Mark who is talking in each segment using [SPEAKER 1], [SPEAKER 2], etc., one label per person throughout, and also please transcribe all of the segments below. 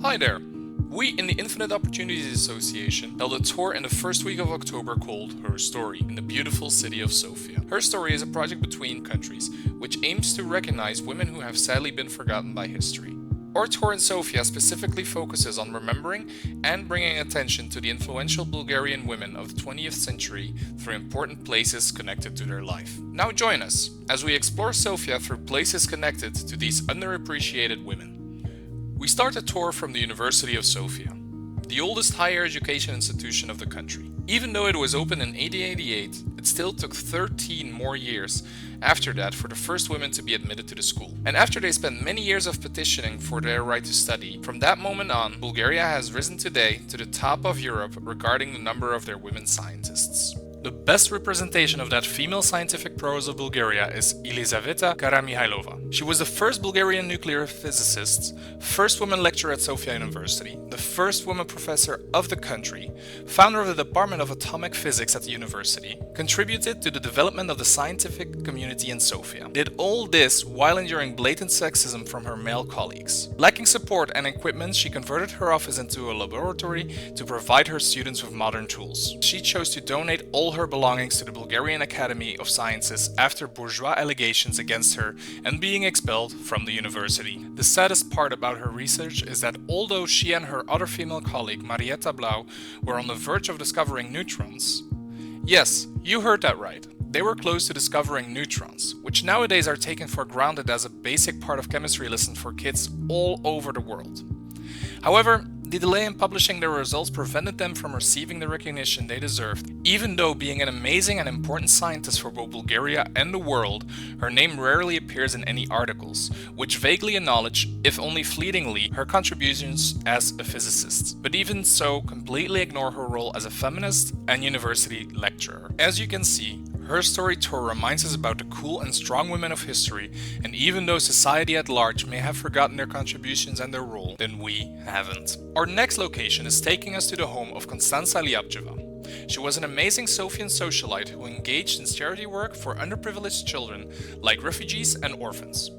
[SPEAKER 1] Hi there! We in the Infinite Opportunities Association held a tour in the first week of October called HerStory in the beautiful city of Sofia. HerStory is a project between countries which aims to recognize women who have sadly been forgotten by history. Our tour in Sofia specifically focuses on remembering and bringing attention to the influential Bulgarian women of the 20th century through important places connected to their life. Now join us as we explore Sofia through places connected to these underappreciated women. We start a tour from the University of Sofia, the oldest higher education institution of the country. Even though it was opened in 1888, it still took 13 more years after that for the first women to be admitted to the school. And after they spent many years of petitioning for their right to study, from that moment on, Bulgaria has risen today to the top of Europe regarding the number of their women scientists. The best representation of that female scientific prowess of Bulgaria is Elizaveta Kara-Mihailova. She was the first Bulgarian nuclear physicist, first woman lecturer at Sofia University, the first woman professor of the country, founder of the Department of Atomic Physics at the university, contributed to the development of the scientific community in Sofia. Did all this while enduring blatant sexism from her male colleagues. Lacking support and equipment, she converted her office into a laboratory to provide her students with modern tools. She chose to donate all her belongings to the Bulgarian Academy of Sciences after bourgeois allegations against her and being expelled from the university. The saddest part about her research is that although she and her other female colleague Marietta Blau were on the verge of discovering neutrons, yes, you heard that right. They were close to discovering neutrons, which nowadays are taken for granted as a basic part of chemistry lesson for kids all over the world. However, the delay in publishing their results prevented them from receiving the recognition they deserved. Even though being an amazing and important scientist for both Bulgaria and the world, her name rarely appears in any articles, which vaguely acknowledge, if only fleetingly, her contributions as a physicist, but even so completely ignore her role as a feminist and university lecturer. As you can see, HerStory tour reminds us about the cool and strong women of history, and even though society at large may have forgotten their contributions and their role, then we haven't. Our next location is taking us to the home of Constanța Liapceva. She was an amazing Sofian socialite who engaged in charity work for underprivileged children, like refugees and orphans.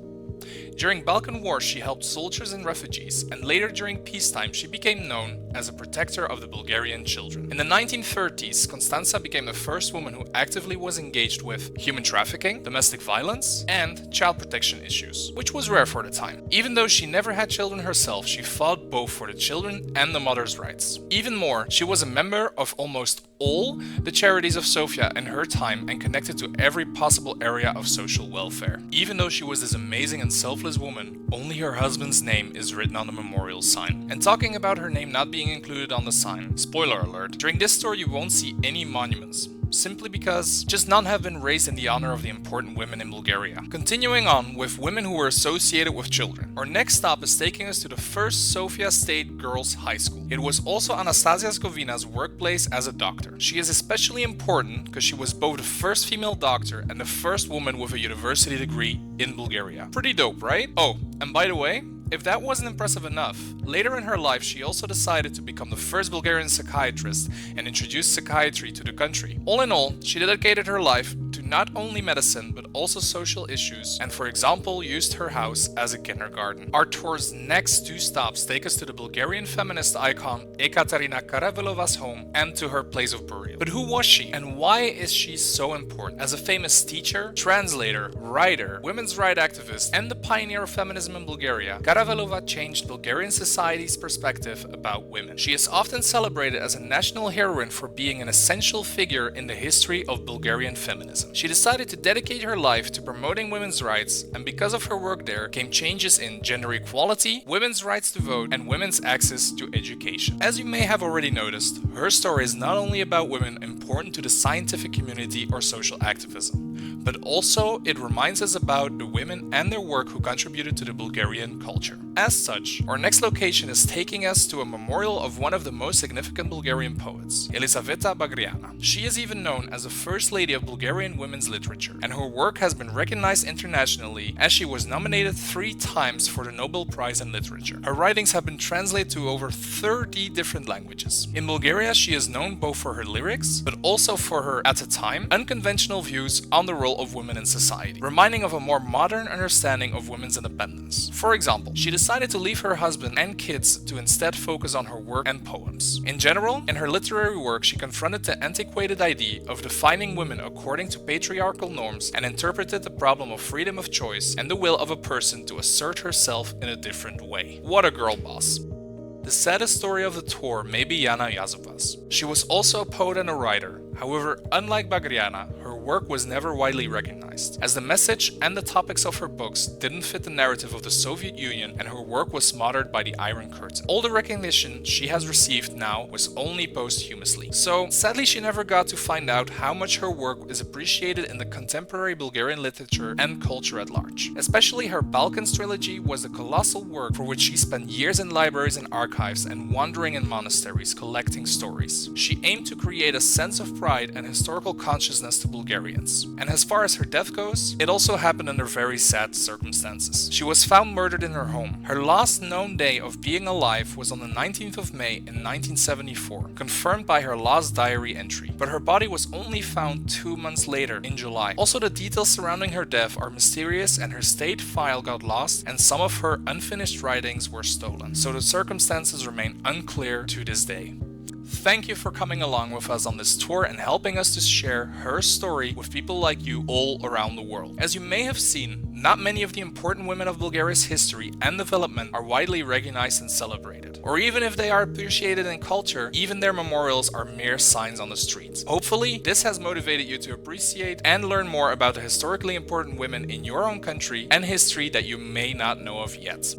[SPEAKER 1] During Balkan Wars, she helped soldiers and refugees, and later during peacetime she became known as a protector of the Bulgarian children. In the 1930s, Constanța became the first woman who actively was engaged with human trafficking, domestic violence, and child protection issues, which was rare for the time. Even though she never had children herself, she fought both for the children and the mother's rights. Even more, she was a member of almost all the charities of Sofia in her time and connected to every possible area of social welfare. Even though she was this amazing and selfless woman, only her husband's name is written on the memorial sign. And talking about her name not being included on the sign, spoiler alert, during this tour you won't see any monuments. Simply because just none have been raised in the honor of the important women in Bulgaria. Continuing on with women who were associated with children. Our next stop is taking us to the first Sofia State Girls High School. It was also Anastasia Skovina's workplace as a doctor. She is especially important because she was both the first female doctor and the first woman with a university degree in Bulgaria. Pretty dope, right? Oh, and by the way, if that wasn't impressive enough, later in her life she also decided to become the first Bulgarian psychiatrist and introduce psychiatry to the country. All in all, she dedicated her life to not only medicine but also social issues, and for example used her house as a kindergarten. Our tour's next two stops take us to the Bulgarian feminist icon Ekaterina Karavelova's home and to her place of burial. But who was she and why is she so important? As a famous teacher, translator, writer, women's rights activist, and the pioneer of feminism in Bulgaria, Karavelova changed Bulgarian society's perspective about women. She is often celebrated as a national heroine for being an essential figure in the history of Bulgarian feminism. She decided to dedicate her life to promoting women's rights, and because of her work there came changes in gender equality, women's rights to vote, and women's access to education. As you may have already noticed, her story is not only about women important to the scientific community or social activism, but also it reminds us about the women and their work who contributed to the Bulgarian culture. As such, our next location is taking us to a memorial of one of the most significant Bulgarian poets, Elizaveta Bagriana. She is even known as the First Lady of Bulgarian Women women's literature, and her work has been recognized internationally as she was nominated 3 times for the Nobel Prize in Literature. Her writings have been translated to over 30 different languages. In Bulgaria, she is known both for her lyrics, but also for her, at the time, unconventional views on the role of women in society, reminding of a more modern understanding of women's independence. For example, she decided to leave her husband and kids to instead focus on her work and poems. In general, in her literary work, she confronted the antiquated idea of defining women according to patriarchal norms and interpreted the problem of freedom of choice and the will of a person to assert herself in a different way. What a girl boss. The saddest story of the tour may be Yana Yazova's. She was also a poet and a writer. However, unlike Bagriana, her work was never widely recognized, as the message and the topics of her books didn't fit the narrative of the Soviet Union, and her work was smothered by the Iron Curtain. All the recognition she has received now was only posthumously. So, sadly, she never got to find out how much her work is appreciated in the contemporary Bulgarian literature and culture at large. Especially her Balkans trilogy was a colossal work for which she spent years in libraries and archives and wandering in monasteries collecting stories. She aimed to create a sense of pride and historical consciousness to Bulgarians. And as far as her death goes, it also happened under very sad circumstances. She was found murdered in her home. Her last known day of being alive was on the 19th of May in 1974, confirmed by her last diary entry. But her body was only found 2 months later, in July. Also, the details surrounding her death are mysterious, and her state file got lost, and some of her unfinished writings were stolen. So the circumstances remain unclear to this day. Thank you for coming along with us on this tour and helping us to share her story with people like you all around the world. As you may have seen, not many of the important women of Bulgaria's history and development are widely recognized and celebrated. Or even if they are appreciated in culture, even their memorials are mere signs on the streets. Hopefully, this has motivated you to appreciate and learn more about the historically important women in your own country and history that you may not know of yet.